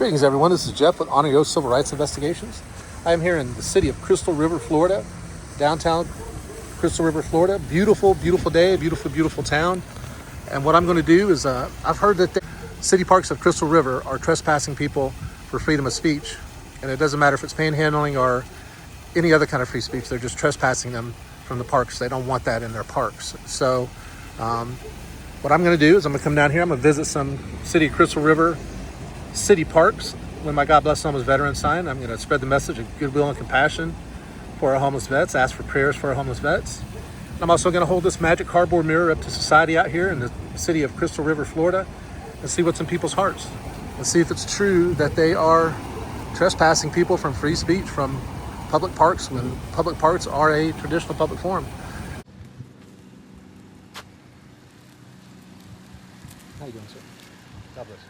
Greetings, everyone. This is Jeff with Honor Your Civil Rights Investigations. I am here in the city of Crystal River, Florida, downtown Crystal River, Florida. Beautiful, beautiful day, beautiful town. And what I'm going to do is, I've heard that the city parks of Crystal River are trespassing people for freedom of speech. And it doesn't matter if it's panhandling or any other kind of free speech. They're just trespassing them from the parks. They don't want that in their parks. So what I'm going to do is I'm going to come down here. I'm going to visit some city of Crystal River city parks with my God Bless Homeless Veteran sign. I'm going to spread the message of goodwill and compassion for our homeless vets, ask for prayers for our homeless vets. I'm also going to hold this magic cardboard mirror up to society out here in the city of Crystal River, Florida, and see what's in people's hearts and see if it's true that they are trespassing people from free speech from public parks when public parks are a traditional public forum. How you doing, sir? God bless you.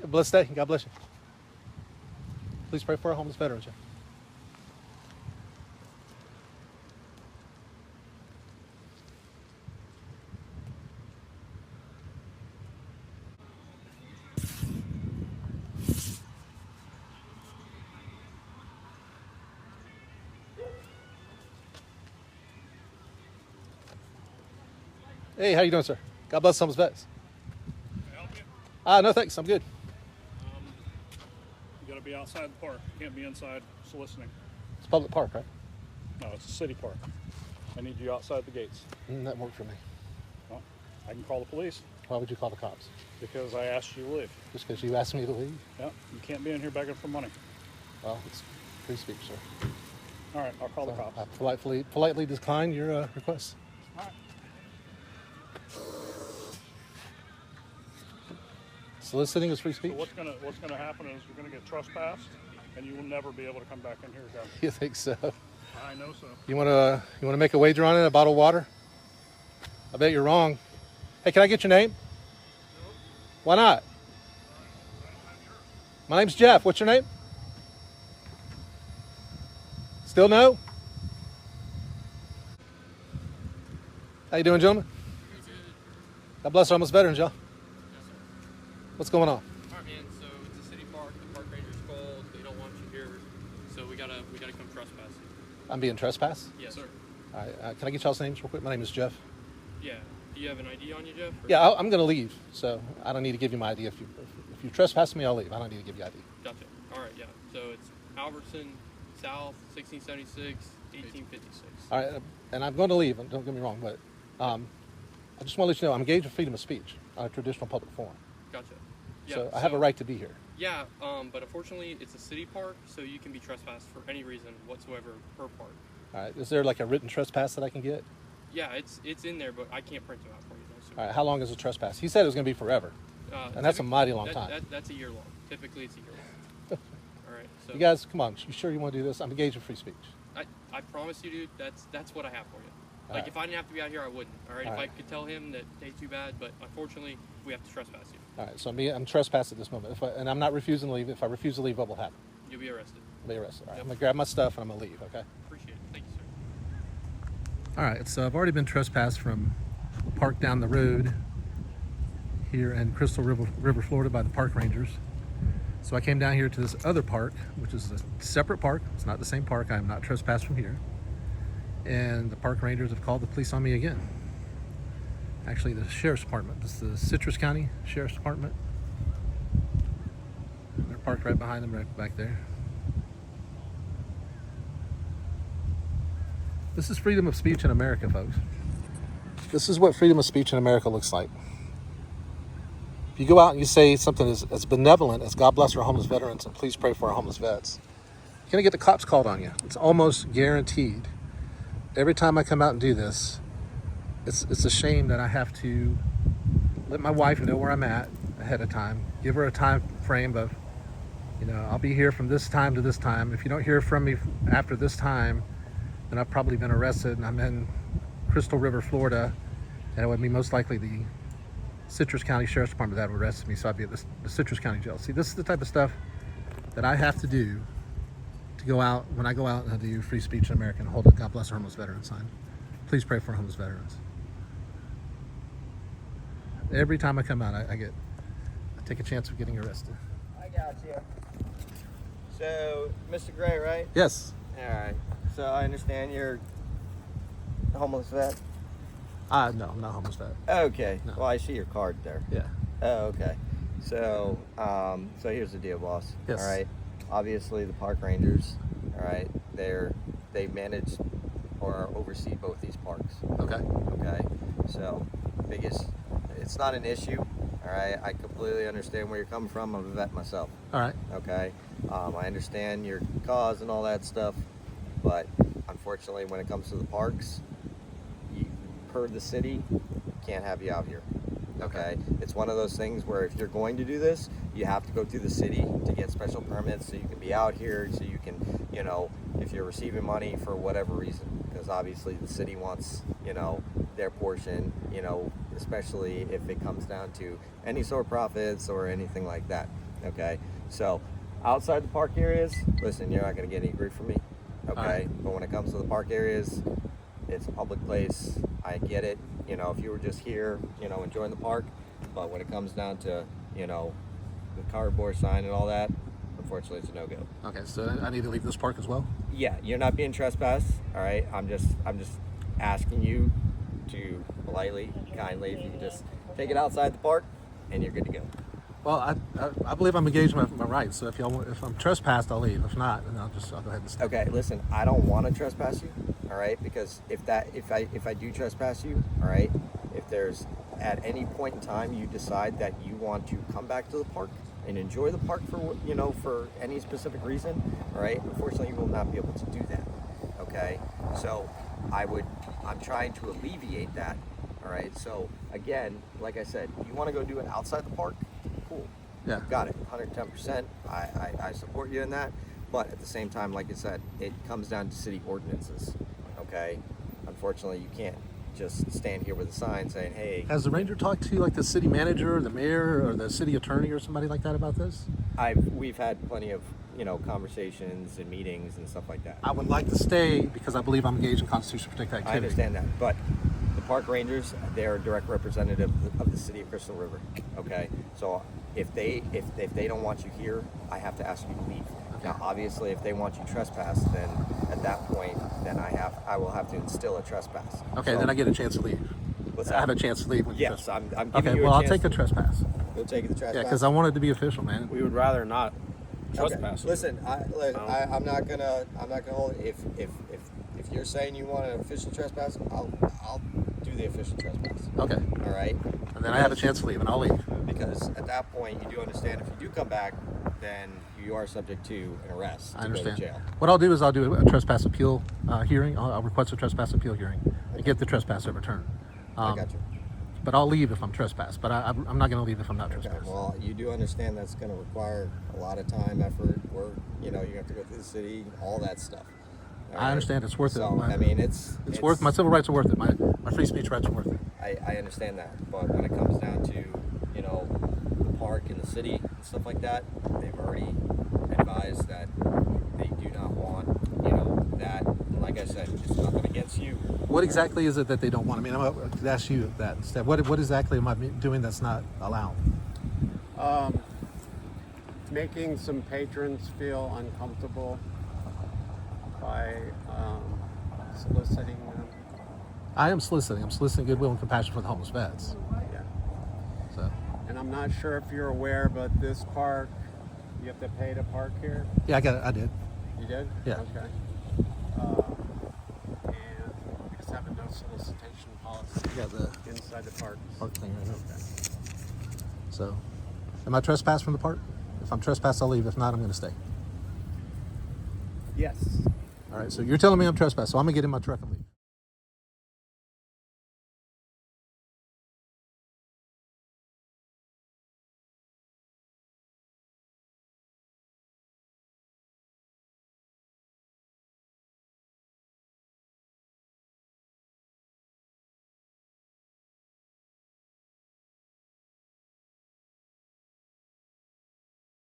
Blessed day. God bless you. Please pray for our homeless veterans. Hey, how you doing, sir? God bless homeless vets. Can I help you? No thanks. I'm good. You gotta be outside the park. You can't be inside soliciting. It's a public park, right? No, it's a city park. I need you outside the gates. That worked for me. Well, I can call the police Why would you call the cops? because I asked you to leave. Just because you asked me to leave? Yeah, you can't be in here begging for money. Well, it's free speech, sir. All right, I'll call the cops. I politely decline your request. All right. Soliciting is free speech? So what's gonna happen is you're gonna get trespassed, and you will never be able to come back in here again. You think so? I know so. You wanna make a wager on it? A bottle of water? I bet you're wrong. Hey, can I get your name? No. Why not? My name's Jeff. What's your name? Still no? How you doing, gentlemen? God bless our homeless veterans, y'all. What's going on? All right, man. So it's a city park. The park ranger's called. They don't want you here. So we gotta come trespass you. I'm being trespassed? Yes, sir. All right. Can I get y'all's names real quick? My name is Jeff. Yeah. Do you have an ID on you, Jeff? Or? Yeah, I'm going to leave, so I don't need to give you my ID. If you trespass me, I'll leave. I don't need to give you ID. Gotcha. All right. Yeah. So it's Albertson South, 1676, 1856. All right, and I'm going to leave. Don't get me wrong, but I just want to let you know I'm engaged with freedom of speech on a traditional public forum. Gotcha. Yeah, So I have a right to be here. Yeah, but unfortunately, it's a city park, so you can be trespassed for any reason whatsoever per park. All right, is there like a written trespass that I can get? Yeah, it's in there, but I can't print them out for you. No, sir. All right, how long is the trespass? He said it was going to be forever, and that's a mighty long time. That's a year long. Typically, it's a year long. All right. So You guys, come on. You sure you want to do this? I'm engaged with free speech. I promise you, dude. That's what I have for you. All Like, right. if I didn't have to be out here, I wouldn't. All right. All If right. I could tell him that, hey, too bad, but unfortunately, we have to trespass you. All right, so I'm trespassed at this moment, and I'm not refusing to leave. If I refuse to leave, what will happen? You'll be arrested. I'll be arrested. All right, Yep. I'm going to grab my stuff and I'm going to leave, okay? Appreciate it. Thank you, sir. All right, so I've already been trespassed from a park down the road here in Crystal River, Florida by the park rangers. So I came down here to this other park, which is a separate park. It's not the same park. I am not trespassed from here. And the park rangers have called the police on me again. Actually, the sheriff's department. This is the Citrus County Sheriff's Department. They're parked right behind them, right back there. This is freedom of speech in America, folks. This is what freedom of speech in America looks like. If you go out and you say something as benevolent as God bless our homeless veterans and please pray for our homeless vets, you're going to get the cops called on you. It's almost guaranteed. Every time I come out and do this, it's a shame that I have to let my wife know where I'm at ahead of time, give her a time frame of, I'll be here from this time to this time. If you don't hear from me after this time, then I've probably been arrested and I'm in Crystal River, Florida, and it would be most likely the Citrus County Sheriff's Department that would arrest me, so I'd be at the Citrus County Jail. See, this is the type of stuff that I have to do to go out, when I go out and do free speech in America and hold a God Bless Our Homeless Veterans sign. Please pray for homeless veterans. Every time I come out, I take a chance of getting arrested. I got you. So, Mr. Gray, right? Yes. All right. So I understand you're a homeless vet. No, I'm not homeless vet. Okay. No. Well, I see your card there. Yeah. Oh, okay. So, so here's the deal, boss. Yes. All right. Obviously, the park rangers. All right. They manage or oversee both these parks. Okay. Okay. So, it's not an issue. All right. I completely understand where you're coming from. I'm a vet myself. All right. Okay. I understand your cause and all that stuff, but unfortunately, when it comes to the parks, per the city, can't have you out here. Okay. It's one of those things where if you're going to do this, you have to go through the city to get special permits so you can be out here, so you can, if you're receiving money for whatever reason, because obviously the city wants, their portion, especially if it comes down to any sort of profits or anything like that. Okay. So outside the park areas, listen, you're not going to get any grief from me. Okay. Right. But when it comes to the park areas, it's a public place. I get it. If you were just here, enjoying the park, but when it comes down to, the cardboard sign and all that, unfortunately, it's a no-go. Okay, so I need to leave this park as well? Yeah, you're not being trespassed. All right. I'm just asking you to politely, kindly, if you can just take it outside the park, and you're good to go. Well, I believe I'm engaged in my rights. So if I'm trespassed, I'll leave. If not, then I'll go ahead and stay. Okay, listen, I don't want to trespass you, all right? Because if I do trespass you, all right, if there's at any point in time you decide that you want to come back to the park and enjoy the park for any specific reason, all right, unfortunately you will not be able to do that. Okay? So I'm trying to alleviate that. All right. So again, like I said, you want to go do it outside the park? Cool. Yeah. Got it. 110%. I support you in that. But at the same time, like I said, it comes down to city ordinances. Okay. Unfortunately, you can't just stand here with a sign saying, "Hey." Has the ranger talked to like the city manager or the mayor or the city attorney or somebody like that about this? We've had plenty of conversations and meetings and stuff like that. I would like to stay because I believe I'm engaged in constitutional protected activity. I understand that, but the park rangers, they're a direct representative of the city of Crystal River. Okay, so if they don't want you here, I have to ask you to leave. Okay. Now, obviously, if they want you trespassed, then at that point, then I will have to instill a trespass. Okay, So, then I get a chance to leave. what's I that? have a chance to leave when you Yes, trespass. I'm giving Okay, you well, a I'll chance take the to- trespass. You'll take the trespass. Yeah, because I want it to be official, man. We would rather not Okay. trespass. Listen, I'm not gonna hold it. If you're saying you want an official trespass, I'll do the official trespass. Okay, All right. and then I have a chance to leave, and I'll leave. Because at that point, you do understand if you do come back, then you are subject to an arrest. I to understand. Go to jail. What I'll do is I'll do a trespass appeal hearing. I'll request a trespass appeal hearing and get the trespass overturned. I got you. But I'll leave if I'm trespassed. But I'm not going to leave if I'm not Okay. trespassed. Well, you do understand that's going to require a lot of time, effort, work. You have to go through the city, all that stuff. All I right? understand it's worth So, it. I mean, it's worth my civil rights are worth it. My free speech rights are worth it. I understand that, but when it comes down to the park and the city and stuff like that, they've already advised that they do not want that. And like I said, it's nothing against you. What exactly is it that they don't want? I mean, I'm going to ask you that instead. What exactly am I doing that's not allowed? Making some patrons feel uncomfortable by soliciting them. I am soliciting. I'm soliciting goodwill and compassion for the homeless vets. Yeah. So, And I'm not sure if you're aware, but this park, you have to pay to park here. yeah, I did. You did? Yeah. Okay. And we just have a no solicitation policy Yeah, the inside the park. park thing right now. Okay. So, am I trespassed from the park? If I'm trespassed, I'll leave. If not, I'm going to stay. Yes. All right. So you're telling me I'm trespassed. So I'm going to get in my truck and leave.